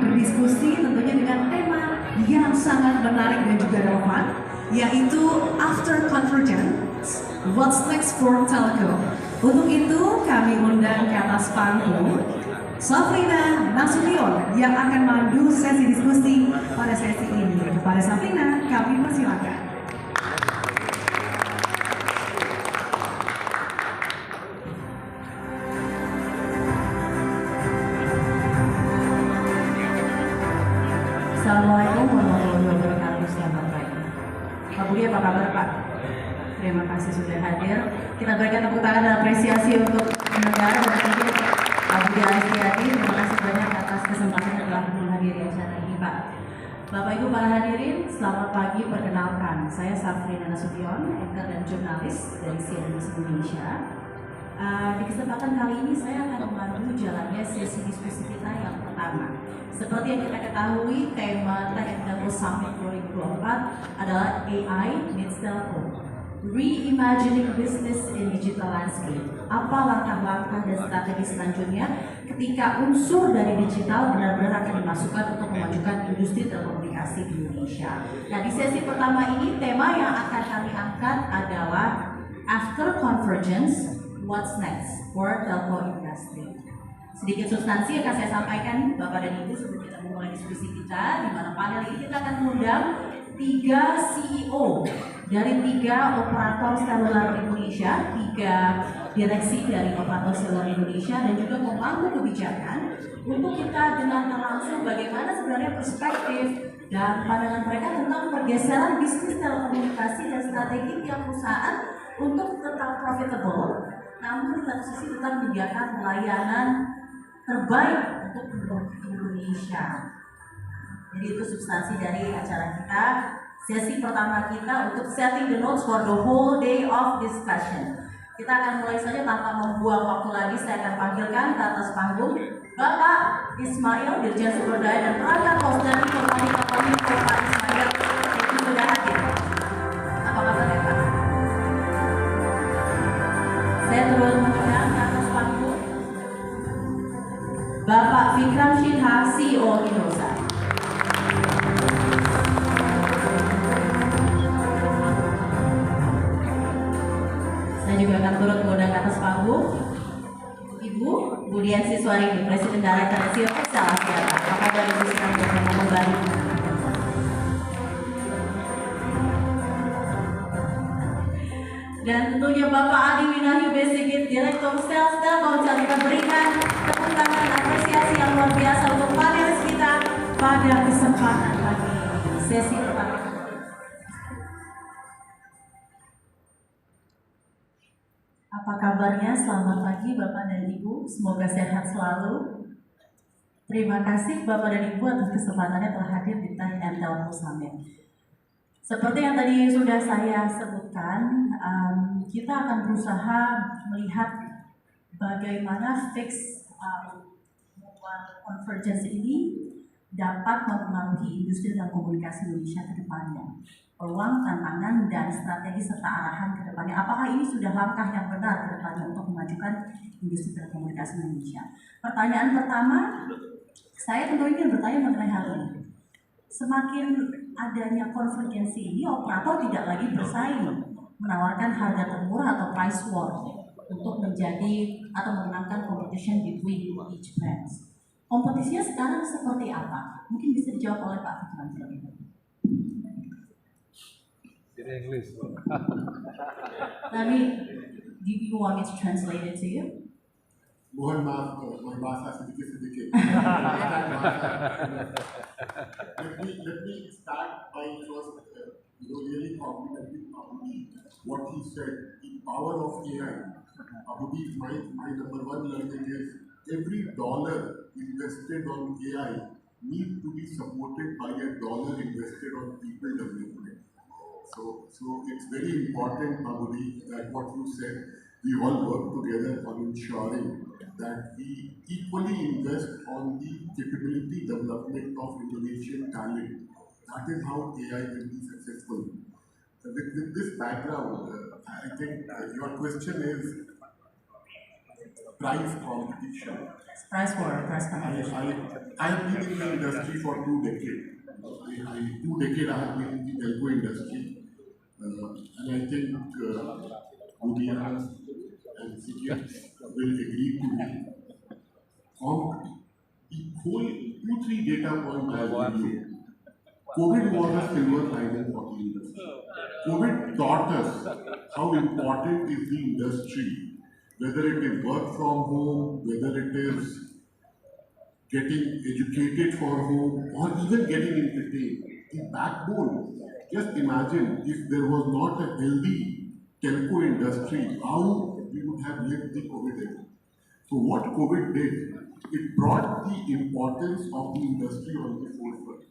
berdiskusi tentunya dengan tema yang sangat menarik dan juga relevan, yaitu After Convergence, What's Next for Telco. Untuk itu kami undang ke atas panggung Safrina Nasution yang akan memandu sesi diskusi pada sesi ini. Kepada Safrina, kami persilakan. Assalamualaikum warahmatullahi wabarakatuh. Selamat pagi. Pak Budi, apa kabar Pak? Terima kasih sudah hadir. Kita berikan tepuk tangan dan apresiasi untuk penyelenggara dan tentunya Pak Budi Aristiadi. Terima kasih banyak atas kesempatan yang telah menghadiri acara ini Pak. Bapak Ibu para hadirin, selamat pagi. Perkenalkan, saya Safrina Nasution, anchor dan jurnalis dari CNN Indonesia. Di kesempatan kali ini saya akan memandu jalannya sesi diskusi kita yang pertama. Seperti yang kita ketahui, tema Tech and Telco Summit 2024 adalah AI meets Telco, Reimagining Business in Digital Landscape. Apa langkah-langkah dan strategi selanjutnya ketika unsur dari digital benar-benar akan dimasukkan untuk memajukan industri telekomunikasi di Indonesia. Nah, di sesi pertama ini tema yang akan kami angkat adalah After Convergence, What's Next for Telco Industry. Sedikit substansi yang akan saya sampaikan Bapak dan Ibu sebelum kita memulai diskusi kita, di mana panel ini kita akan mengundang 3 CEO dari 3 operator seluler Indonesia, 3 direksi dari operator seluler Indonesia, dan juga pemangku kebijakan untuk kita dengarkan langsung bagaimana sebenarnya perspektif dan pandangan mereka tentang pergeseran bisnis telekomunikasi dan strategi tiap perusahaan untuk tetap profitable, namun di satu sisi tetap menyediakan layanan terbaik untuk penduduk Indonesia. Jadi itu substansi dari acara kita. Sesi pertama kita untuk setting the notes for the whole day of discussion. Kita akan mulai saja tanpa membuang waktu lagi. Saya akan panggilkan ke atas panggung Bapak Ismail, Dirjen Sumber Daya dan Tenaga Host dari Komunikasi Pak Ismail yang sudah hadir. Apa kabar ya Pak? Saya terus mengundang ke atas panggung Bapak Vikram Sinha, CEO Indosat. Saya juga akan turut mengundang ke atas panggung Ibu Budian Siswarini, Presiden Director dan CEO Excel Axiata. Apa kabar Ibu sedang bertemu kembali? Dan tentunya Bapak Adi Winayu Besigit, Direktur Sales Telkomsel. Kita berikan tepuk tangan apresiasi yang luar biasa untuk panelis kita pada kesempatan pagi ini. Sesi pertama. Apa kabarnya? Selamat pagi Bapak dan Ibu. Semoga sehat selalu. Terima kasih Bapak dan Ibu atas kesempatannya telah hadir di Tech and Telco Summit. Seperti yang tadi sudah saya sebutkan, kita akan berusaha melihat bagaimana fix convergence ini dapat mempengaruhi industri dan komunikasi Indonesia ke depannya. Peluang, tantangan, dan strategi serta arahan ke depannya. Apakah ini sudah langkah yang benar ke depannya untuk memajukan industri telekomunikasi Indonesia? Pertanyaan pertama, saya tentu ingin bertanya mengenai hal ini. Semakin adanya konvergensi ini, operator tidak lagi bersaing menawarkan harga termurah atau price war untuk menjadi atau memenangkan competition between each brands. Kompetisinya sekarang seperti apa? Mungkin bisa dijawab oleh Pak Fikran terlebih dahulu. In English. Nami, do you want me to translate it to you? Mohon maaf, bahasa sedikit-sedikit. Let me start by first, really complimenting Abudi. What he said, the power of AI. Abudi, my number one learning is every dollar invested on AI needs to be supported by a dollar invested on people development. So it's very important, Abudi, that what you said, we all work together on ensuring that we equally invest on the capability development of Indonesian talent. That is how AI will be successful. With this background, I think your question is price competition. Price war, price I, competition. I have been in the industry for 2 decades. 2 decades I have been in the telco industry. And I think Udiya and Sigit will agree to me. On the whole 2-3 data point I'll give you. COVID was a silver lining for the industry. COVID taught us how important is the industry, whether it is work from home, whether it is getting educated for home, or even getting entertained. The backbone, just imagine if there was not a healthy telco industry, how we would have lived the COVID era. So what COVID did, it brought the importance of the industry on the forefront.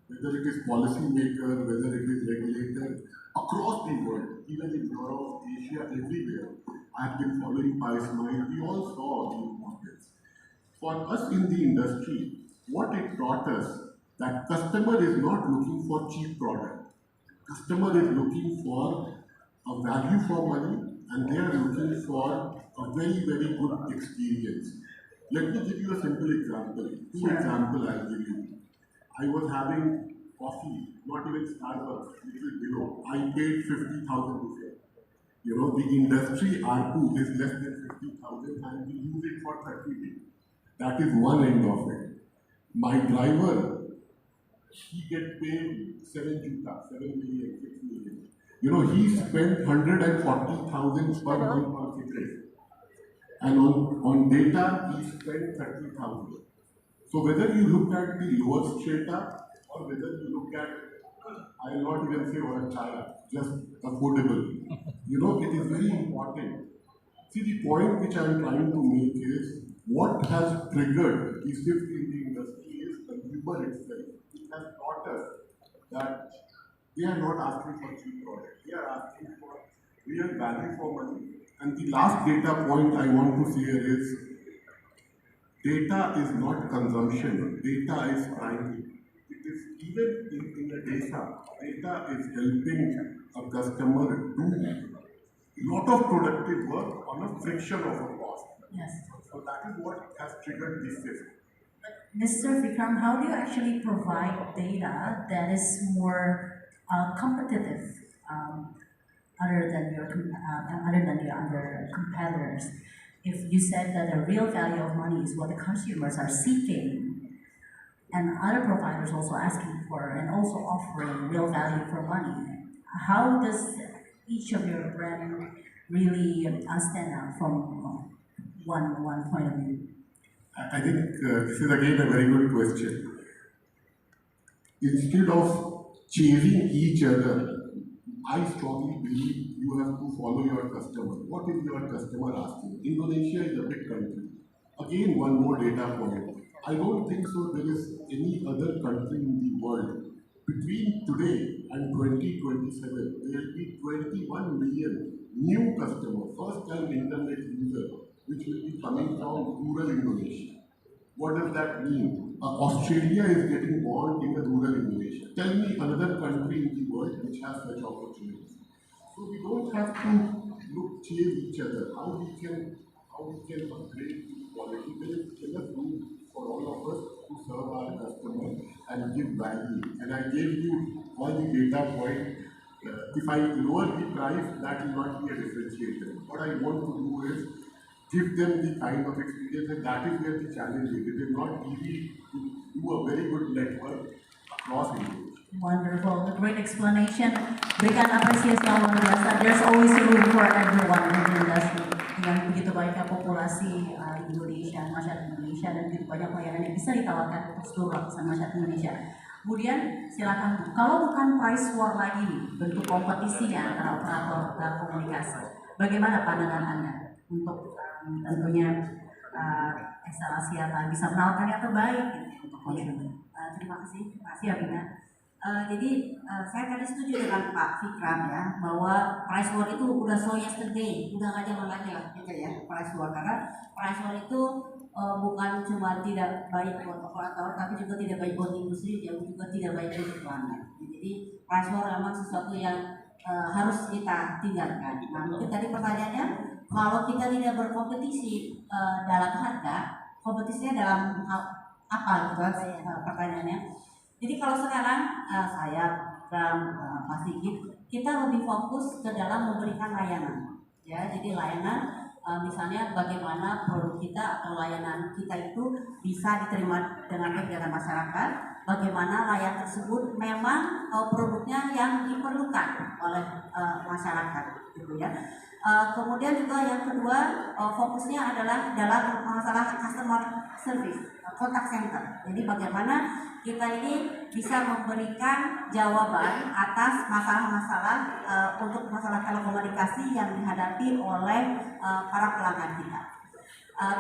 Whether it is policymaker, whether it is regulator, across the world, even in Europe, Asia, everywhere, I have been following PiSmile, we all saw the importance. For us in the industry, what it taught us that customer is not looking for cheap product. Customer is looking for a value for money, and they are looking for a very, very good experience. Let me give you a simple example. Two examples I'll give you. I was having coffee, not even Starbucks, little below. I paid 50,000 rupees. You know, the industry ARPU is less than 50,000 and we use it for 30 days. That is one end of it. My driver, he get paid 7 juta, 7 million, 6 million. You know, he spent 140,000 per month on cigarettes. And on data, he spent 30,000. So whether you look at the lower strata or whether you look at, I will not even say or a chaya, just affordable. You know, it is very important. See, the point which I am trying to make is what has triggered the shift in the industry is consumer itself. It has taught us that they are not asking for cheap products. They are asking for real value for money. And the last data point I want to say here is data is not consumption. Data is primary. It is even in the data is helping a customer do a lot of productive work on a fraction of a cost. Yes. So that is what has triggered this shift. Mr. Vikram, how do you actually provide data that is more competitive other than your other competitors? If you said that the real value of money is what the consumers are seeking, and other providers also asking for and also offering real value for money, how does each of your brand really stand out from one point of view? I think this is again a very good question. Instead of chasing each other, I strongly believe you have to follow your customer. What is your customer asking? Indonesia is a big country. Again, one more data point. I don't think so there is any other country in the world. Between today and 2027, there will be 21 million new customers, first-time internet users, which will be coming from rural Indonesia. What does that mean? Australia is getting born in a rural Indonesia. Tell me another country in the world which has such opportunities. So we don't have to chase each other. How we can upgrade the quality? There is enough room for all of us to serve our customers and give value. And I gave you all the data point. If I lower the price, that will not be a differentiator. What I want to do is give them the kind of experience, and that is where the challenge is. It is not easy to do a very good network across India. Wonderful, a great explanation. Berikan apresiasi yang luar biasa. There's always room for everyone in the industry. Dengan begitu banyaknya populasi Indonesia, masyarakat Indonesia, dan begitu banyak layanan yang bisa ditawarkan untuk seluruh lapisan masyarakat Indonesia. Kemudian silakan Bu, kalau bukan price war lagi nih, bentuk kompetisinya antara operator komunikasi, bagaimana pandangan Anda untuk tentunya Ekstra Asia bisa menawarkan yang terbaik gitu, untuk konsumen? Terima kasih Abina. Jadi saya tadi setuju dengan Pak Vikram ya, bahwa price war itu udah so yesterday, udah gak zaman lagi lah gitu ya, price war. Karena price war itu bukan cuma tidak baik buat operator, tapi juga tidak baik buat industri, dan juga tidak baik buat pelanggan. Jadi price war memang sesuatu yang harus kita tinggalkan. Nah, mungkin tadi pertanyaannya Kalau kita tidak berkompetisi dalam harga, kompetisinya dalam hal apa gitu kan, pertanyaannya. Jadi kalau sekarang saya dan Pak Sigit, kita lebih fokus ke dalam memberikan layanan. Ya, jadi layanan misalnya bagaimana produk kita atau layanan kita itu bisa diterima dengan baik dengan masyarakat, bagaimana layanan tersebut memang produknya yang diperlukan oleh masyarakat, gitu ya. Kemudian juga yang kedua fokusnya adalah dalam masalah customer service, contact center. Jadi bagaimana kita ini bisa memberikan jawaban atas masalah-masalah untuk masalah telekomunikasi yang dihadapi oleh para pelanggan kita.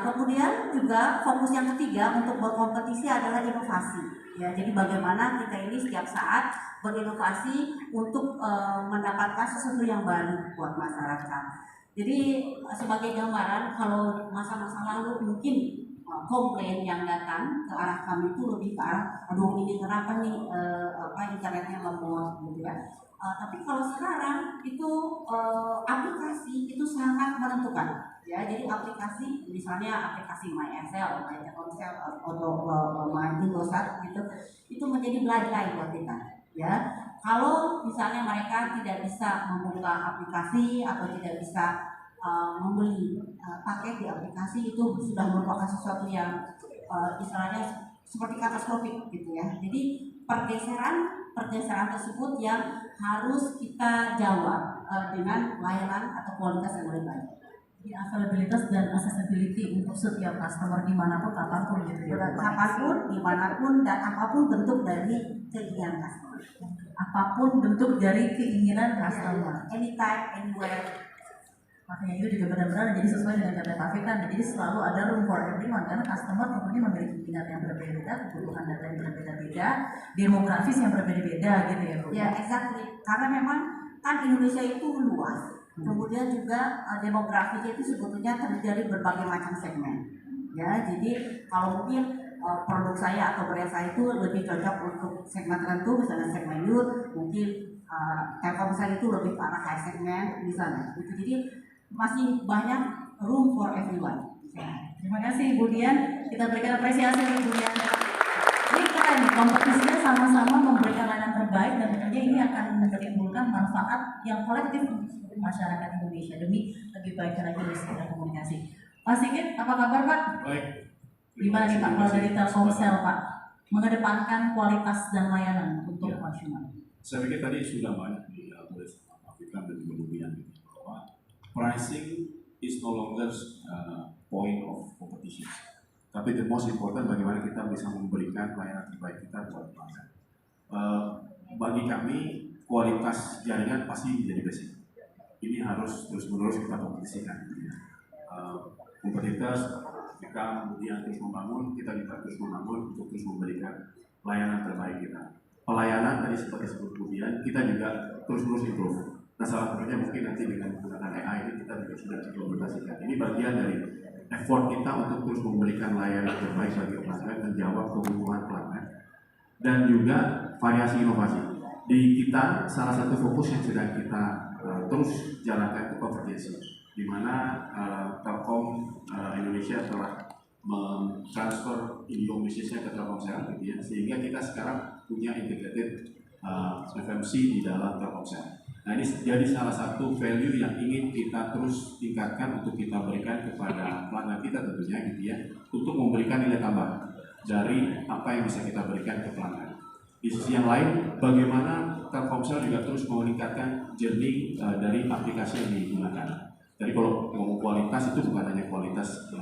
Kemudian juga fokus yang ketiga untuk berkompetisi adalah inovasi. Ya, jadi bagaimana kita ini setiap saat berinovasi untuk mendapatkan sesuatu yang baru buat masyarakat. Jadi sebagai gambaran, kalau masa-masa lalu mungkin komplain yang datang ke arah kami itu lebih ke arah, aduh ini kenapa nih internetnya lemot gitu ya. Tapi kalau sekarang itu aplikasi itu sangat menentukan. Ya, jadi aplikasi, misalnya aplikasi My Excel, My Telkomsel, atau My Indosat gitu, itu menjadi lifeline buat kita. Ya, kalau misalnya mereka tidak bisa membuka aplikasi atau tidak bisa membeli paket di aplikasi, itu sudah merupakan sesuatu yang istilahnya seperti katastrofik gitu ya. Jadi pergeseran tersebut yang harus kita jawab dengan layanan atau kualitas yang lebih baik. Availabilitas dan accessibility untuk setiap customer dimanapun kapanpun gitu ya. Kapanpun, dimanapun, dan apapun bentuk dari keinginan customer. Apapun bentuk dari keinginan customer. Anytime, anywhere. Makanya itu juga benar-benar jadi sesuai dengan kata Pak Fikran. Jadi selalu ada room for everyone karena customer tentunya memiliki minat yang berbeda-beda, kebutuhan data yang berbeda-beda, demografis yang berbeda-beda gitu ya Bu. Ya, exactly. Karena memang kan Indonesia itu luas. Kemudian juga demografinya itu sebetulnya terdiri dari berbagai macam segmen. Ya, jadi kalau mungkin produk saya atau brand saya itu lebih cocok untuk segmen tertentu, misalnya segmen youth, mungkin Telkomsel itu lebih ke arah high segmen misalnya. Jadi masih banyak room for everyone. Ya. Terima kasih Bu Dian. Kita berikan apresiasi untuk Bu Dian. Ini keren, kompetisinya sama-sama memberikan layanan terbaik dan tentunya ini akan menimbulkan manfaat yang kolektif untuk masyarakat Indonesia demi lebih baik lagi industri telekomunikasi. Pak Sigit, apa kabar Pak? Baik. Gimana nih Pak kalau dari Telkomsel Pak mengedepankan kualitas dan layanan untuk konsumen? Saya pikir tadi sudah banyak oleh Pak Fikran dan juga Bu Dian bahwa pricing is no longer point of competition. Tapi the most important bagaimana kita bisa memberikan layanan terbaik kita buat pelanggan. Bagi kami kualitas jaringan pasti menjadi basic. Ini harus terus-menerus kita kompetisikan. Kompetitor ketika kemudian terus membangun, kita juga terus membangun untuk terus memberikan layanan terbaik kita. Pelayanan tadi seperti disebut kemudian kita juga terus-menerus improve. Nah, salah satunya mungkin nanti dengan menggunakan AI ini kita juga sudah implementasikan. Ini bagian dari effort kita untuk terus memberikan layanan terbaik bagi pelanggan, menjawab kebutuhan pelanggan, dan juga variasi inovasi. Di kita salah satu fokus yang sedang kita terus jalankan itu konvergensi, di mana Telkom Indonesia telah mentransfer Indonesia ke Telkomsel, gitu ya, sehingga kita sekarang punya integrated FMC di dalam Telkomsel. Nah, ini jadi salah satu value yang ingin kita terus tingkatkan untuk kita berikan kepada pelanggan kita tentunya, gitu ya, untuk memberikan nilai tambah dari apa yang bisa kita berikan ke pelanggan. Di sisi yang lain, bagaimana Telkomsel juga terus meningkatkan journey dari aplikasi yang digunakan. Jadi kalau ngomong kualitas itu bukan hanya kualitas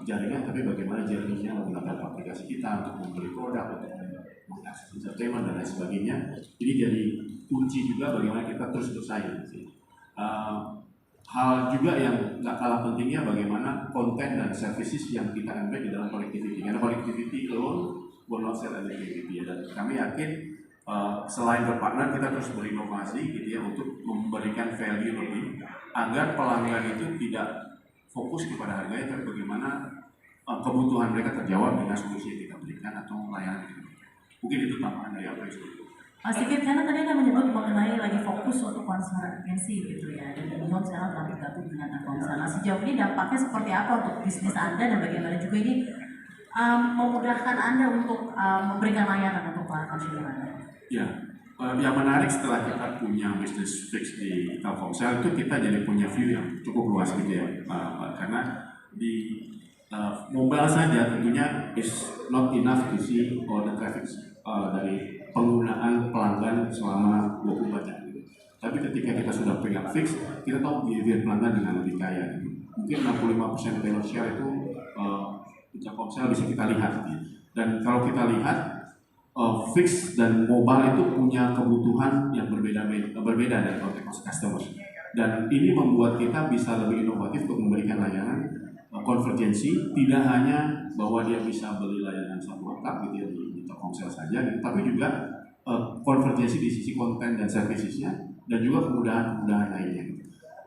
jaringan, tapi bagaimana journey-nya menggunakan aplikasi kita untuk membeli produk, untuk mengakses entertainment dan lain sebagainya. Ini jadi kunci juga bagaimana kita terus bersaing. Hal juga yang nggak kalah pentingnya bagaimana konten dan services yang kita embed di dalam connectivity. Karena connectivity alone will not sell connectivity. Dan kami yakin selain berpartner kita terus berinovasi gitu ya untuk memberikan value lebih agar pelanggan itu tidak fokus kepada harganya, tapi bagaimana kebutuhan mereka terjawab dengan solusi yang kita berikan atau layanan yang kita berikan. Mungkin itu tambahan dari apa yang sudah. Sigit, karena tadi Anda menyebut mengenai lagi fokus untuk konservasi gitu ya, dan Beyond sekarang telah bergabung dengan Telkomsel. Nah, sejauh ini dampaknya seperti apa untuk bisnis Anda dan bagaimana juga ini memudahkan Anda untuk memberikan layanan untuk para konsumen Anda? Ya, yang menarik setelah kita punya bisnis fix di Telkomsel itu kita jadi punya view yang cukup luas gitu ya, karena di mobile saja tentunya is not enough to see all the traffic dari penggunaan pelanggan selama 24 jam gitu. Tapi ketika kita sudah pegang fix, kita tahu behavior pelanggan dengan lebih kaya gitu. Mungkin 65% value share itu di Telkomsel bisa kita lihat gitu. Dan kalau kita lihat fix dan mobile itu punya kebutuhan yang berbeda dari konteks customer. Dan ini membuat kita bisa lebih inovatif untuk memberikan layanan konvergensi, tidak hanya bahwa dia bisa beli layanan satu atap gitu ya di Telkomsel saja, gitu, tapi juga konvergensi di sisi konten dan servicesnya dan juga kemudahan-kemudahan lainnya.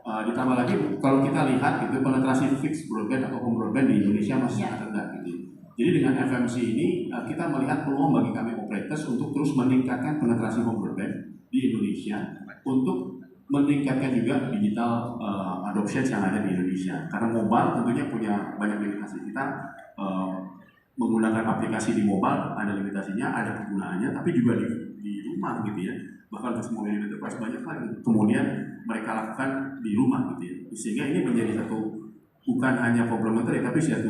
Ditambah lagi kalau kita lihat itu penetrasi fixed broadband atau home broadband di Indonesia masih sangat rendah gitu. Jadi dengan FMC ini kita melihat peluang bagi kami operators untuk terus meningkatkan penetrasi home broadband di Indonesia untuk meningkatkan juga digital adoption yang ada di Indonesia. Karena mobile tentunya punya banyak limitasi. Kita menggunakan aplikasi di mobile ada limitasinya, ada kegunaannya, tapi juga di rumah gitu ya. Bahkan untuk small medium enterprise banyak lagi kemudian mereka lakukan di rumah gitu ya. Sehingga ini menjadi satu bukan hanya complementary tapi satu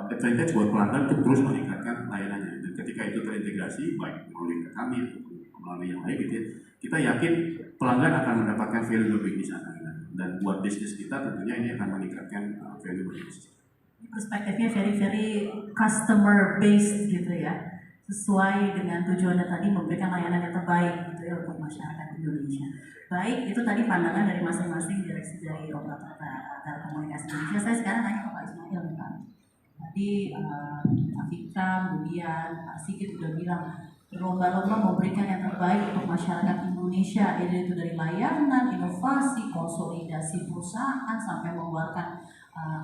advantage buat pelanggan untuk terus meningkatkan layanannya. Dan ketika itu terintegrasi baik melalui kami ataupun melalui yang lain gitu ya, kita yakin pelanggan akan mendapatkan value lebih di sana. Dan buat bisnis kita tentunya ini akan meningkatkan value bisnis. Perspektifnya very customer based gitu ya, sesuai dengan tujuannya tadi memberikan layanan yang terbaik gitu ya untuk masyarakat Indonesia. Baik, itu tadi pandangan dari masing-masing direksi dari operator telekomunikasi Indonesia. Saya sekarang tanya ke Pak Ismail nih Pak. Tadi Pak Fikram, kemudian Pak Sigit udah bilang berlomba-lomba memberikan yang terbaik untuk masyarakat Indonesia, yaitu dari layanan, inovasi, konsolidasi perusahaan sampai mengeluarkan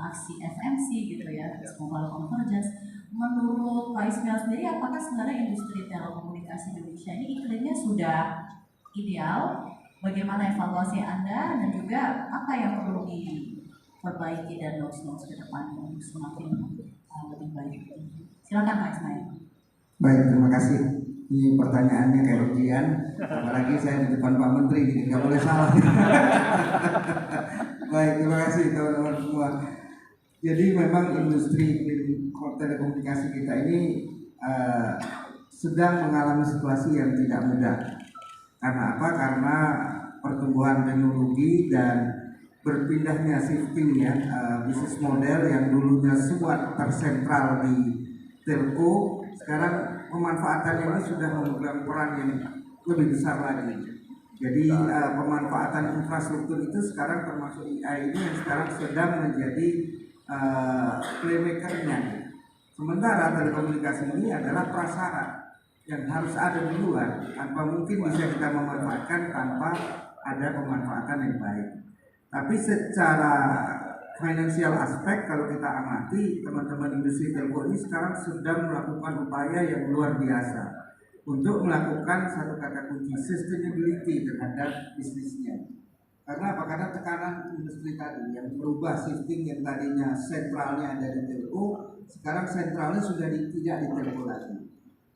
aksi FMC gitu ya, Mobile Convergence. Menurut Pak Ismail sendiri, apakah sebenarnya industri telekomunikasi Indonesia ini iklimnya sudah ideal? Bagaimana evaluasi Anda dan juga apa yang perlu diperbaiki dan notes ke depan untuk semakin lebih baik? Silakan Pak Ismail. Baik, terima kasih. Ini pertanyaannya kayak ujian, apalagi saya di depan Pak Menteri, jadi nggak boleh salah. Baik, terima kasih teman-teman semua. Jadi memang industri telekomunikasi kita ini sedang mengalami situasi yang tidak mudah. Karena apa? Karena pertumbuhan teknologi dan berpindahnya shifting ya bisnis model yang dulunya semua tersentral di telco, sekarang pemanfaatannya ini sudah memegang peran yang lebih besar lagi. Jadi pemanfaatan infrastruktur itu sekarang termasuk AI ini yang sekarang sedang menjadi playmakernya. Sementara telekomunikasi ini adalah prasyarat yang harus ada di luar, tanpa mungkin bisa kita memanfaatkan tanpa ada pemanfaatan yang baik. Tapi secara financial aspek kalau kita amati, teman-teman industri telco ini sekarang sedang melakukan upaya yang luar biasa untuk melakukan satu kata kunci sustainability terhadap bisnisnya. Karena apa? Karena tekanan industri tadi yang berubah shifting yang tadinya sentralnya ada di telco, sekarang sentralnya sudah tidak di telco lagi.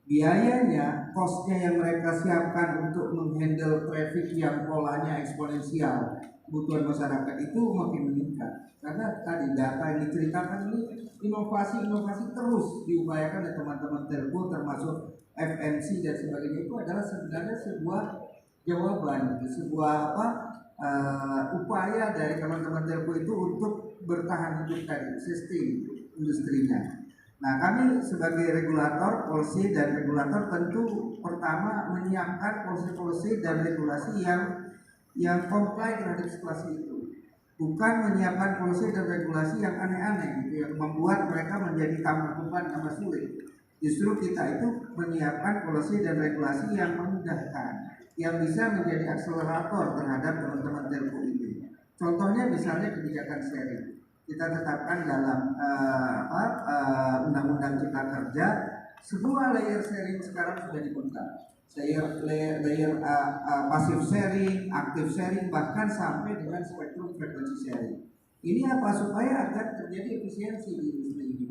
Biayanya, costnya yang mereka siapkan untuk menghandle traffic yang polanya eksponensial, kebutuhan masyarakat itu makin meningkat. Karena tadi data yang diceritakan ini inovasi terus diupayakan oleh teman-teman telco, termasuk FMC dan sebagainya. Itu adalah sebenarnya sebuah jawaban, sebuah upaya dari teman-teman telco itu untuk bertahan hidup tadi, sustain industrinya. Nah, kami sebagai regulator, policy dan regulator tentu pertama menyiapkan policy dan regulasi yang comply terhadap situasi itu. Bukan menyiapkan policy dan regulasi yang aneh-aneh gitu, yang membuat mereka menjadi tambah beban, tambah sulit. Justru kita itu menyiapkan policy dan regulasi yang memudahkan, yang bisa menjadi akselerator terhadap teman-teman telco ini. Contohnya misalnya kebijakan sharing. Kita tetapkan dalam Undang-Undang Cipta Kerja sebuah layer sharing sekarang sudah dibuka. passive sharing, active sharing, bahkan sampai dengan spektrum frequency sharing. Ini apa? Supaya agar terjadi efisiensi di industri ini.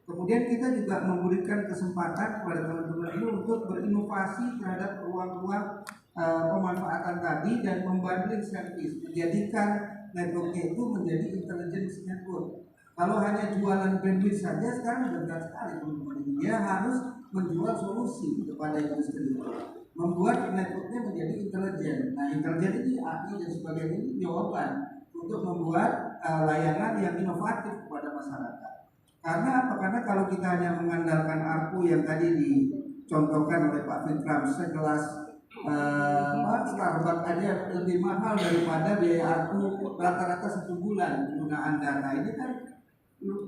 Kemudian kita juga memberikan kesempatan kepada teman-teman ini untuk berinovasi terhadap ruang-ruang pemanfaatan tadi dan membundling service, menjadikan networknya itu menjadi intelligence network. Kalau hanya jualan bandwidth saja sekarang berat sekali teman-teman ini. Dia harus menjual solusi kepada industri itu, membuat networknya menjadi intelijen. Nah, intelijen ini AI dan sebagainya ini jawaban untuk membuat layanan yang inovatif kepada masyarakat. Karena apa? Karena kalau kita hanya mengandalkan ARPU yang tadi dicontohkan oleh Pak Fikram, segelas Starbucks aja lebih mahal daripada biaya ARPU rata-rata 1 bulan penggunaan data. Ini kan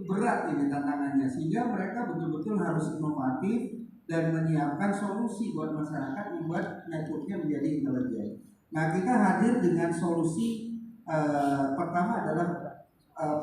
berat ini tantangannya, sehingga mereka betul-betul harus inovatif dan menyiapkan solusi buat masyarakat membuat networknya menjadi intelijen. Nah, kita hadir dengan solusi pertama adalah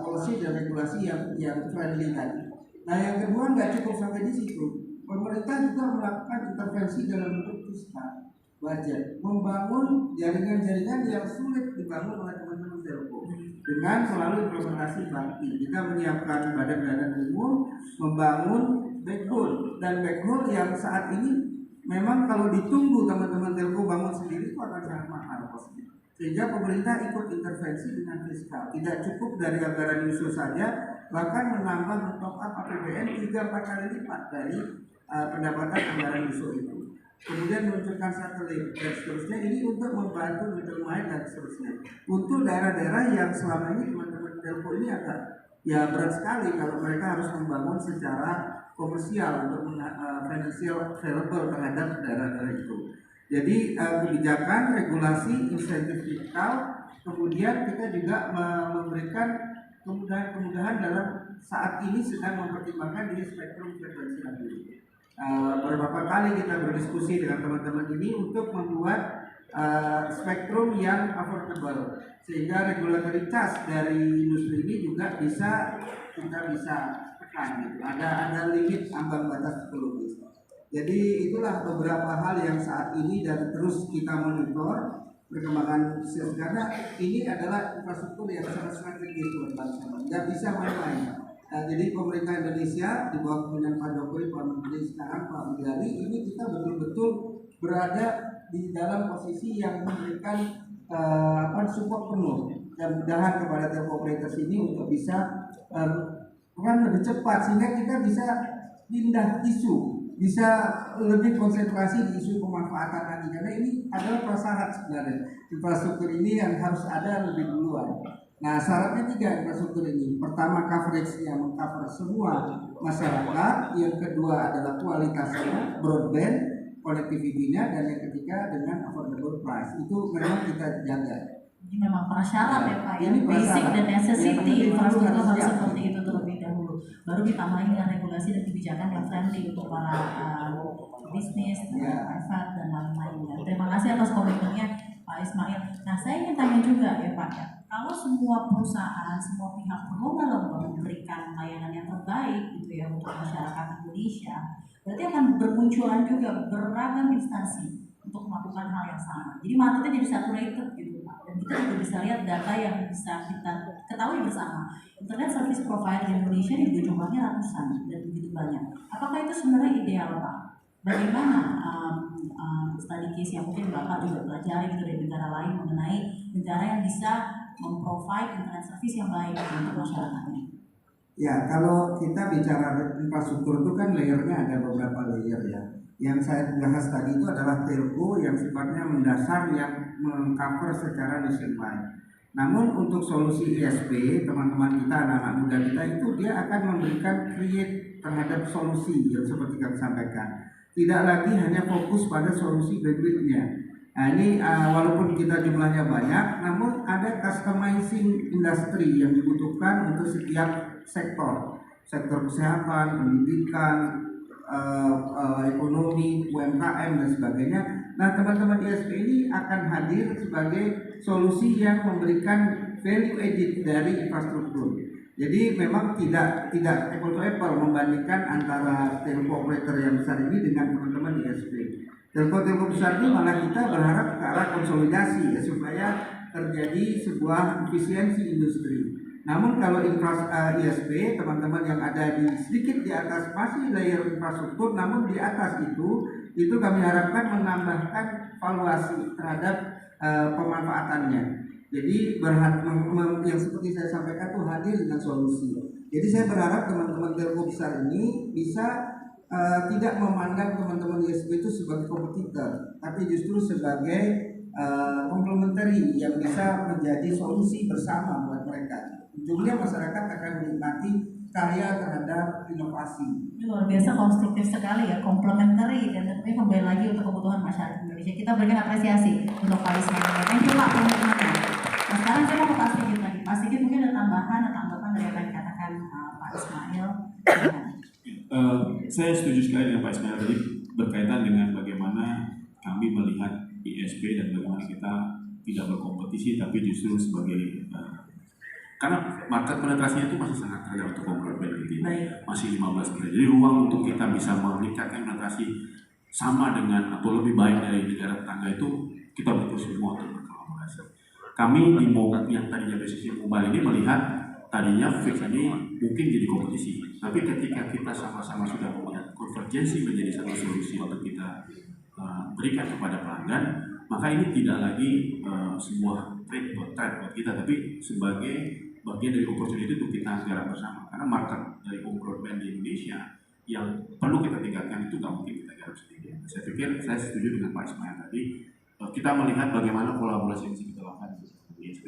policy dan regulasi yang friendly tadi. Nah, yang kedua nggak cukup sampai di situ. Pemerintah juga melakukan intervensi dalam bentuk fiskal, budget, membangun jaringan-jaringan yang sulit dibangun oleh teman-teman telco dengan melalui implementasi bakti. Kita menyiapkan badan-badan umum, membangun backbone, dan backbone yang saat ini memang kalau ditunggu teman-teman telco bangun sendiri itu akan sangat mahal pasti. Sehingga pemerintah ikut intervensi dengan fiskal. Tidak cukup dari anggaran USO saja, bahkan menambah top up APBN 3-4 kali lipat dari pendapatan anggaran USO itu. Kemudian meluncurkan satelit dan seterusnya, ini untuk membantu middle mile dan seterusnya. Untuk daerah-daerah yang selama ini teman-teman telco ini agak berat sekali kalau mereka harus membangun secara komersial untuk financial available terhadap daerah-daerah itu. Jadi kebijakan, regulasi, insentif fiskal, kemudian kita juga memberikan kemudahan-kemudahan dalam saat ini sedang mempertimbangkan di spektrum frekuensi radio. Beberapa kali kita berdiskusi dengan teman-teman ini untuk membuat spektrum yang affordable, sehingga regulatory charge dari industri ini juga kita bisa tekan gitu. Ada limit ambang batas psikologis. Jadi itulah beberapa hal yang saat ini dan terus kita monitor perkembangan karena ini adalah infrastruktur yang sangat strategis buat bangsa, nggak bisa main-main. Jadi pemerintah Indonesia di bawah kepemimpinan Pak Jokowi, Pak Menteri sekarang Pak Budi, ini kita betul-betul berada di dalam posisi yang memberikan support penuh dan mudahan kepada telco operators ini untuk bisa lebih cepat sehingga kita bisa pindah isu, bisa lebih konsentrasi di isu pemanfaatan tadi, karena ini adalah prasyarat sebenarnya. Infrastruktur ini yang harus ada lebih duluan. Nah, syaratnya 3 infrastruktur ini. Pertama, coverage-nya mengcover semua masyarakat. Yang kedua adalah kualitasnya, broadband, connectivity-nya, dan yang ketiga dengan affordable price. Itu memang kita jaga. Ini memang prasyarat ya Pak, Ini basic dan necessity infrastruktur harus siap. seperti itu terlebih dahulu. Baru ditambahin dengan regulasi dan kebijakan yang friendly untuk para bisnis, private dan lain-lainnya. Terima kasih atas komentarnya Pak Ismail. Nah, saya ingin tanya juga ya Pak, kalau semua perusahaan, semua pihak berlomba-lomba memberikan layanan yang terbaik gitu ya untuk masyarakat Indonesia, berarti akan bermunculan juga beragam instansi untuk melakukan hal yang sama. Jadi marketnya jadi saturated gitu Pak. Dan kita juga bisa lihat data yang bisa kita ketahui bersama. Internet service provider di Indonesia ini jumlahnya ratusan dan begitu banyak. Apakah itu sebenarnya ideal Pak? Bagaimana study case yang mungkin Bapak juga pelajari gitu dari negara lain mengenai negara yang bisa memprovide internet service yang baik untuk masyarakatnya? Ya, kalau kita bicara infrastruktur itu kan layernya ada beberapa layer ya. Yang saya bahas tadi itu adalah telco yang sifatnya mendasar yang mengcover secara nationwide. Namun untuk solusi ISP, teman-teman kita, anak-anak muda kita itu dia akan memberikan create terhadap solusi yang seperti kami sampaikan. Tidak lagi hanya fokus pada solusi bandwidth-nya. Nah ini walaupun kita jumlahnya banyak, namun ada customizing industri yang dibutuhkan untuk setiap sektor kesehatan, pendidikan, ekonomi, UMKM dan sebagainya. Nah teman-teman ISP ini akan hadir sebagai solusi yang memberikan value added dari infrastruktur. Jadi memang tidak apple to apple membandingkan antara telco operator yang besar ini dengan teman-teman ISP. Telco besar ini malah kita berharap ke arah konsolidasi ya, supaya terjadi sebuah efisiensi industri. Namun kalau ISP, teman-teman yang ada di sedikit di atas masih layer infrastruktur, namun di atas itu kami harapkan menambahkan valuasi terhadap pemanfaatannya. Jadi yang seperti saya sampaikan itu hadir dengan solusi. Jadi saya berharap teman-teman telco besar ini bisa tidak memandang teman-teman ISP itu sebagai kompetitor, tapi justru sebagai komplementari yang bisa menjadi solusi bersama buat mereka. Ujungnya masyarakat akan menikmati karya terhadap inovasi. Ini luar biasa konstruktif sekali ya, komplementari, dan tentunya kembali lagi untuk kebutuhan masyarakat Indonesia. Kita berikan apresiasi untuk Pak Ismail. Thank you Pak komitmennya. Nah sekarang saya mau ke Pak Sigit lagi. Pak Sigit mungkin ada tambahan atau tanggapan dari apa yang dikatakan Pak Ismail. Saya setuju sekali dengan Pak Ismail tadi berkaitan dengan bagaimana kami melihat ISP dan bagaimana kita tidak berkompetisi tapi justru sebagai karena market penetrasinya itu masih sangat rendah untuk broadband gitu ya. Masih 15%. Jadi ruang untuk kita bisa meningkatkan penetrasi sama dengan atau lebih baik dari negara tetangga itu kita butuh semua untuk berkolaborasi. Kami di yang tadinya basisnya mobile ini melihat tadinya fix ini mungkin jadi kompetisi, tapi ketika kita sama-sama sudah melihat konvergensi menjadi satu solusi untuk kita berikan kepada pelanggan, maka ini tidak lagi sebuah trade buat kita, tapi sebagai bagian dari opportunity untuk kita garap bersama. Karena market dari broadband di Indonesia yang perlu kita tingkatkan itu nggak mungkin kita garap sendiri. Saya pikir saya setuju dengan Pak Ismail tadi. Kita melihat bagaimana kolaborasi yang bisa kita lakukan di ISP.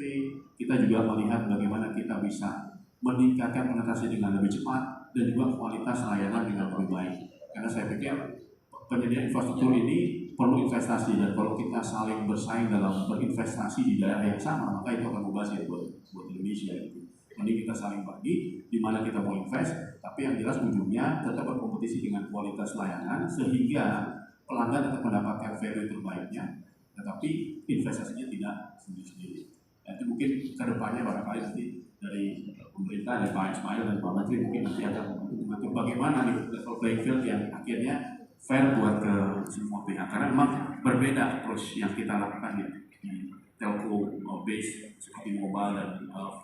Kita juga melihat bagaimana kita bisa meningkatkan penetrasi dengan lebih cepat dan juga kualitas layanan dengan lebih baik. Karena saya pikir penyediaan infrastruktur ini perlu investasi, dan kalau kita saling bersaing dalam berinvestasi di daerah yang sama, maka itu akan mubazir buat Indonesia gitu. Mending kita saling bagi di mana kita mau invest, tapi yang jelas ujungnya tetap berkompetisi dengan kualitas layanan sehingga pelanggan tetap mendapatkan value terbaiknya, tetapi investasinya tidak sendiri-sendiri. Itu mungkin kedepannya barangkali nanti dari pemerintah, dari Pak Ismail dan Pak Menteri mungkin nanti akan mengatur bagaimana nih level playing field yang akhirnya fair buat ke semua pihak. Karena memang berbeda approach yang kita lakukan di telco base seperti mobile dan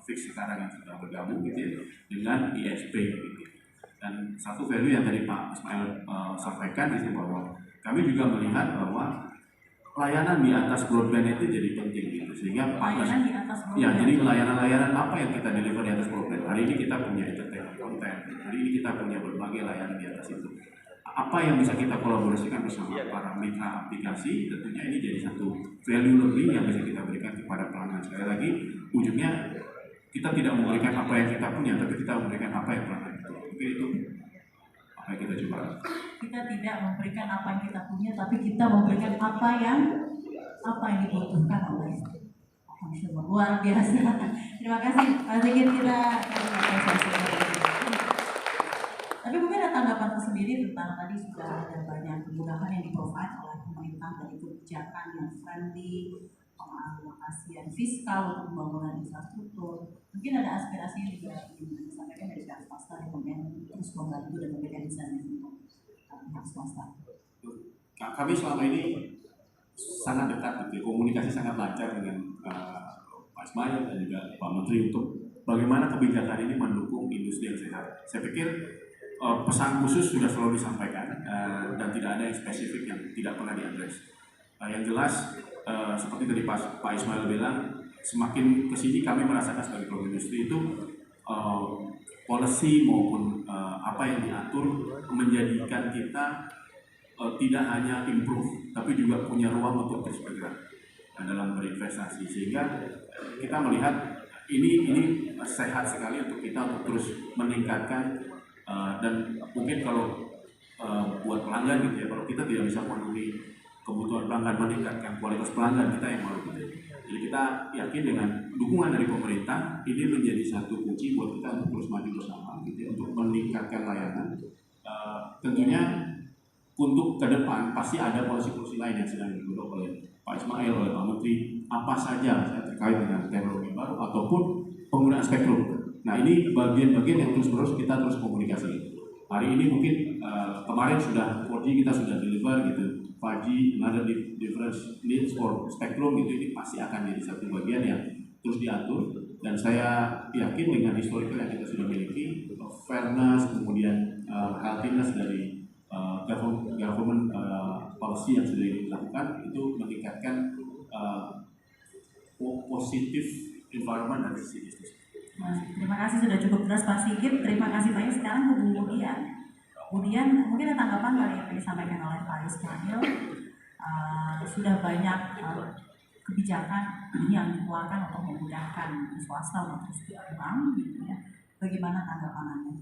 fix sekarang yang sudah bergabung gitu ya, dengan ISP gitu. Dan satu value yang tadi Pak Ismail sampaikan itu bahwa kami juga melihat bahwa layanan di atas broadband itu jadi penting gitu, sehingga layanan di atas broadband. Ya, jadi layanan-layanan apa yang kita deliver di atas broadband. Hari ini kita punya entertainment content, hari ini kita punya berbagai layanan di atas itu. Apa yang bisa kita kolaborasikan bersama para mitra aplikasi, tentunya ini jadi satu value lebih yang bisa kita berikan kepada pelanggan. Sekali lagi, ujungnya kita tidak memberikan apa yang kita punya, tapi kita memberikan apa yang pelanggan itu. Mungkin itu apa yang kita coba. Kita tidak memberikan apa yang kita punya, tapi kita memberikan apa yang dibutuhkan oleh konsumer. Luar biasa. Terima kasih Pak Sigit, kita tapi mungkin ada tanggapan tersendiri tentang tadi sudah ada banyak kemudahan yang di-provide oleh pemerintah dari kebijakan yang friendly, pengalokasian fiskal untuk pembangunan infrastruktur. Mungkin ada aspirasi yang juga ingin disampaikan dari pihak swasta yang kemudian terus membantu dan memberikan insentif untuk pihak swasta. Kami selama ini sangat dekat, gitu. Komunikasi sangat lancar dengan Pak Ismail dan juga Pak Menteri untuk bagaimana kebijakan ini mendukung industri yang sehat. Saya pikir pesan khusus sudah selalu disampaikan dan tidak ada yang spesifik yang tidak pernah diadres. Yang jelas seperti tadi Pak Ismail bilang, semakin kesini kami merasakan sebagai pelaku industri itu policy maupun apa yang diatur menjadikan kita tidak hanya improve, tapi juga punya ruang untuk terus bergerak dalam berinvestasi, sehingga kita melihat ini sehat sekali untuk kita untuk terus meningkatkan dan mungkin kalau buat pelanggan gitu ya, kalau kita tidak bisa memenuhi kebutuhan pelanggan, meningkatkan kualitas pelanggan kita yang mau gitu. Jadi kita yakin dengan dukungan dari pemerintah ini menjadi satu kunci buat kita untuk terus maju bersama gitu ya, untuk meningkatkan layanan. Tentunya untuk ke depan pasti ada polisi-polisi lain yang sedang digodok oleh Pak Ismail, oleh Pak Menteri, apa saja terkait dengan teknologi baru ataupun penggunaan spektrum. Nah ini bagian-bagian yang terus-menerus kita terus komunikasi. Hari ini mungkin kemarin sudah 4G kita sudah deliver gitu, 5G another different needs for spectrum gitu, ini pasti akan jadi satu bagian yang terus diatur, dan saya yakin dengan historical yang kita sudah miliki, fairness, kemudian healthiness dari government policy yang sudah dilakukan itu meningkatkan positif environment dari sisi bisnis. Terima kasih sudah cukup jelas Pak Sigit. Terima kasih banyak. Sekarang ke Bu Budian. Budian, mungkin ada tanggapan dari yang disampaikan oleh Pak Ismail. Sudah banyak kebijakan yang dikeluarkan untuk memudahkan swasta untuk berkembang, gitu ya. Bagaimana tanggapan Anda?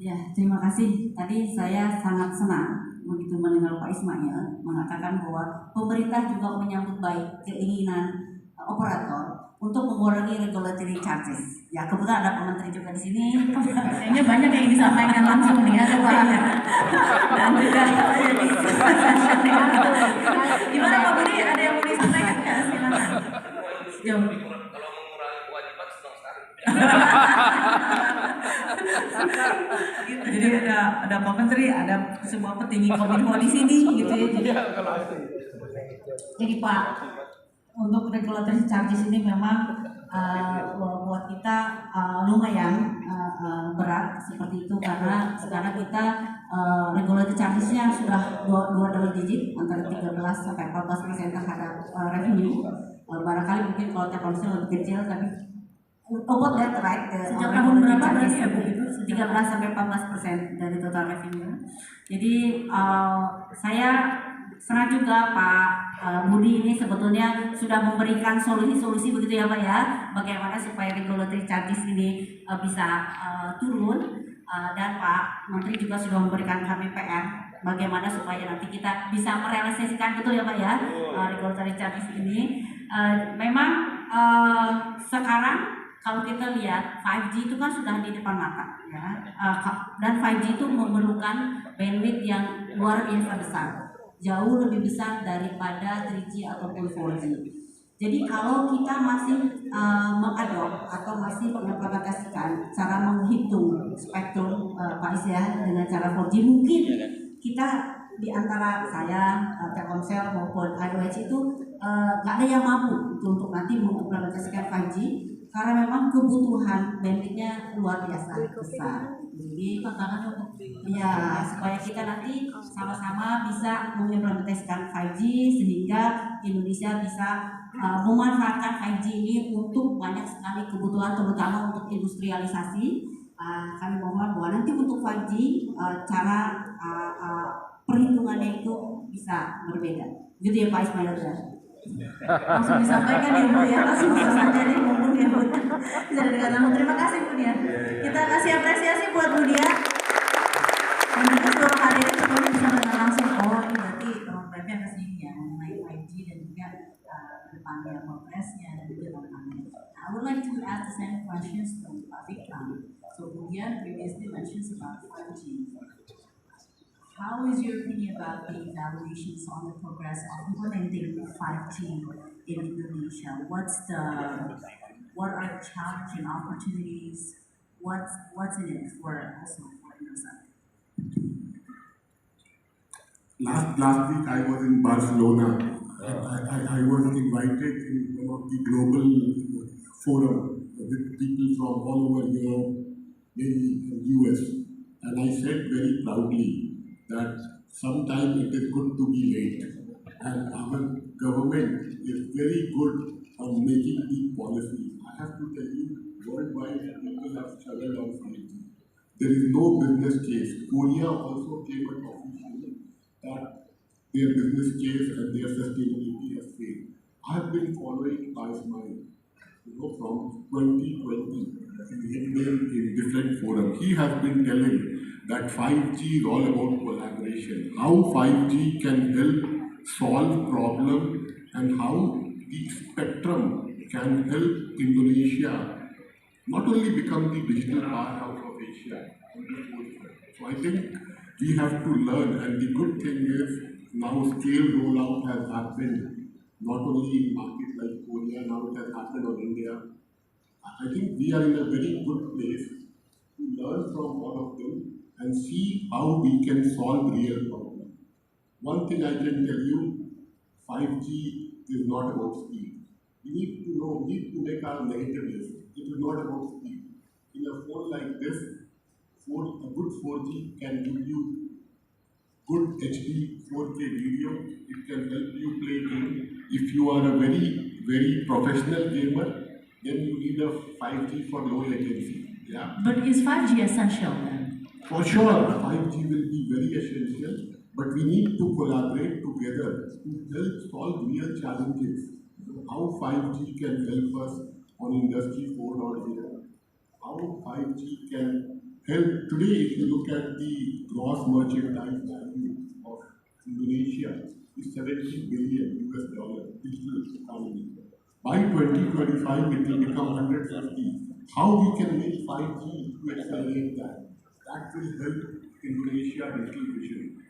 Ya, terima kasih. Tadi saya sangat senang begitu mendengar Pak Ismail mengatakan bahwa pemerintah juga menyambut baik keinginan operator untuk mengurangi regulatory charges. Ya, kebetulan ada Pak Menteri juga di sini. Kayaknya banyak yang disampaikan langsung nih, ada Pak. Dan juga gimana Pak Budi? Ada yang mau disampaikan nggak? Silakan. Sejauh ini. Kalau mengurangi kewajiban senang sekali. Gitu. Jadi ada Pak Menteri, ada semua petinggi kominfo di sini, gitu ya. Jadi Pak, untuk regulatory charges ini memang buat kita lumayan berat seperti itu, karena sekarang kita regulatory chargesnya sudah dua double digit, antara 13 sampai 14% terhadap revenue. Barangkali mungkin kalau Telkomsel lebih kecil, tapi about that right. Sejak tahun berapa berarti ya Bu? 13 sampai 14% dari total revenue. Jadi saya senang juga Pak Budi ini sebetulnya sudah memberikan solusi-solusi begitu ya Pak ya, bagaimana supaya regulatory charges ini bisa turun, dan Pak Menteri juga sudah memberikan kami PR bagaimana supaya nanti kita bisa merealisasikan betul ya Pak ya regulatory charges ini. Memang sekarang kalau kita lihat 5G itu kan sudah di depan mata ya, dan 5G itu memerlukan bandwidth yang luar biasa besar, jauh lebih besar daripada 3G ataupun 4G. Jadi kalau kita masih mengadop atau masih mengimplementasikan cara menghitung spektrum Pak Isya dengan cara 4G, mungkin kita di antara saya, Telkomsel maupun IOH itu nggak ada yang mampu untuk nanti mengimplementasikan 5G, karena memang kebutuhan bandwidthnya luar biasa besar. Jadi tantangan untuk ya supaya kita nanti sama-sama bisa mengimplementasikan 5G sehingga Indonesia bisa memanfaatkan 5G ini untuk banyak sekali kebutuhan, terutama untuk industrialisasi. Kami mohon bahwa nanti untuk 5G cara perhitungannya itu bisa berbeda. Gitu ya Pak Ismail ya. Langsung disampaikan ya Bu ya, langsung saja nih ngomong ya Bu. Bisa dikatakan terima kasih Bu Dia. Kita kasih apresiasi buat Bu Dia. Dan juga seluruh hadirin sebelumnya bisa mendengar langsung, oh ini berarti roadmapnya ke sini ya, mengenai 5G dan juga depannya progresnya dan juga tantangannya. I would like to ask the same questions to Pak Vikram. So Bu Dia previously mentioned about 5G. How is your opinion about the evaluations on the progress of implementing 5G in Indonesia? What are the challenges and opportunities? What's in it for also for Indosat? Last week I was in Barcelona. I was invited in one of the global forum with people from all over Europe, maybe US, and I said very proudly that sometimes it is good to be late, and our government is very good on making the policies. I have to tell you, worldwide people have struggled on 5G. There is no business case. Korea also came out officially that their business case and their sustainability has failed. I have been following Ismail, from 2020 in different forums. He has been telling that 5G is all about collaboration, how 5G can help solve problems and how the spectrum can help Indonesia not only become the digital powerhouse of Asia. So I think we have to learn, and the good thing is now scale rollout has happened, not only in markets like Korea, now it has happened on India. I think we are in a very good place to learn from all of them and see how we can solve real problems. One thing I can tell you, 5G is not about speed. We need to know, we need to make our negative list. It is not about speed. In a phone like this, a good 4G can give you good HD 4K video. It can help you play game. If you are a very professional gamer, then you need a 5G for low latency. Yeah. But is 5G essential then? For sure, 5G will be very essential, but we need to collaborate together to help solve real challenges. How 5G can help us on Industry 4.0, how 5G can help. Today, if you look at the gross merchandise value of Indonesia, is $70 billion digital economy. By 2025, it will become 150. How we can make 5G to accelerate that? That will help Indonesia digital vision.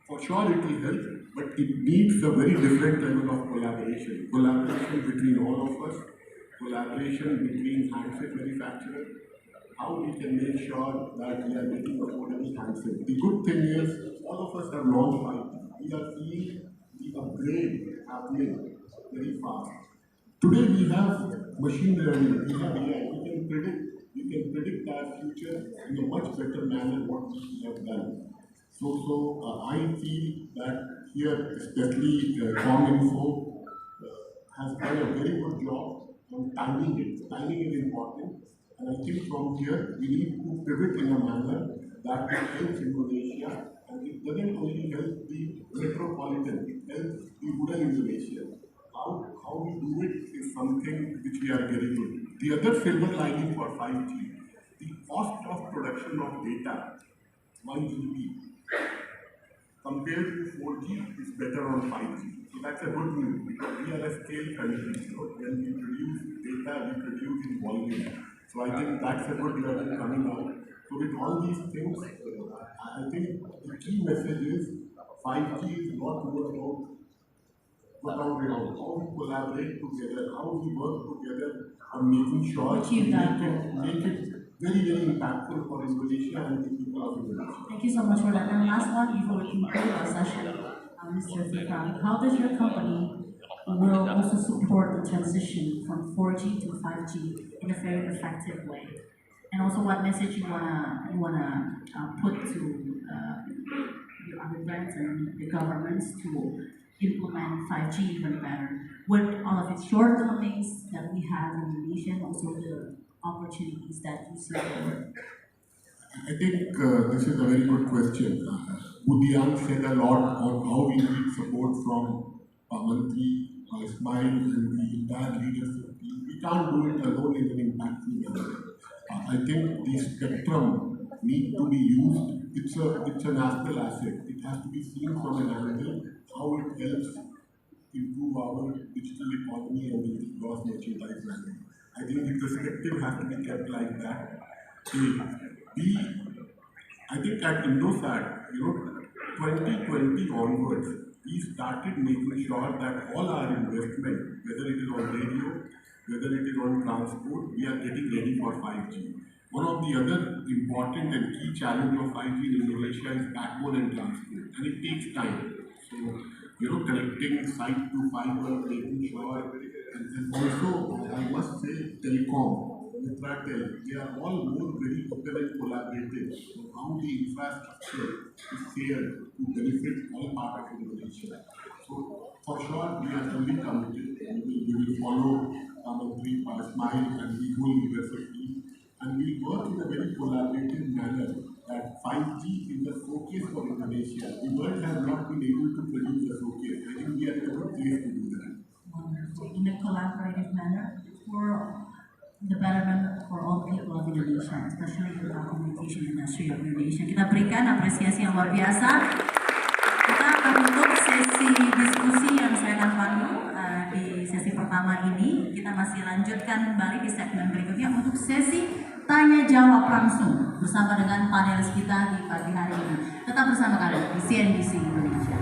For sure it will help, but it needs a very different level of collaboration. Collaboration between all of us, collaboration between handset manufacturers, how we can make sure that we are making affordable handsets. The good thing is, all of us have launched 5G. We are seeing the upgrade happening very fast. Today we have machine learning, we have AI, we can predict our future in a much better manner what we have done. So I feel that here, especially ComInfo has done a very good job on timing it. Timing is important, and I think from here we need to pivot in a manner that helps Indonesia, and it doesn't only help the metropolitan, it helps the rural Indonesia. How we do it is something which we are very good. The other silver lining for 5G, the cost of production of data, 1 GB, compared to 4G is better on 5G. So that's a good news because we are a scale country. So when we produce data, we produce in volume. So I think that's a good level coming out. So with all these things, I think the key message is 5G is not more about how we collaborate together, how we work together on making sure we make it very impactful for Indonesia and the people of Indonesia. Thank you so much for that. And last one before we conclude our session, Mr. Fikram, how does your company will also support the transition from 4G to 5G in a very effective way? And also, what message you wanna put to your other brands and the governments to implement 5G even better with all of its shortcomings that we have in Indonesia and also the opportunities that you see forward? I think this is a very good question. Budian said a lot on how we need support from Mantri, Ismail and the entire leadership team. We can't do it alone in an impactful manner. I think the spectrum need to be used. It's a national asset. It has to be seen from an angle how it helps improve our digital economy and the gross merchandise value. I think the perspective has to be kept like that. I think at Indosat, 2020 onwards, we started making sure that all our investment, whether it is on radio, whether it is on transport, we are getting ready for 5G. One of the other important and key challenge of 5G in Indonesia is backbone and transport, and it takes time. So, connecting site to fiber, making sure, and also, I must say, telecom, Mitratel, they are all more very open and collaborative. So, how the infrastructure is shared to benefit all parts of Indonesia. So, for sure, we are fully committed. We will follow Mantri, Ismail, and the whole leadership team, and we work in a very collaborative manner. That 5G is the focus for Indonesia. The world has not been able to produce a focus. I think we are in a good place to do that. In a collaborative manner for the betterment for all people of Indonesia, especially the communication industry of Indonesia. Kita berikan apresiasi yang luar biasa. Kita akan tutup sesi diskusi yang saya akan pandu di sesi pertama ini. Kita masih lanjutkan kembali di segmen berikutnya untuk sesi tanya jawab langsung bersama dengan panelis kita di pagi hari ini. Tetap bersama kami di CNBC Indonesia.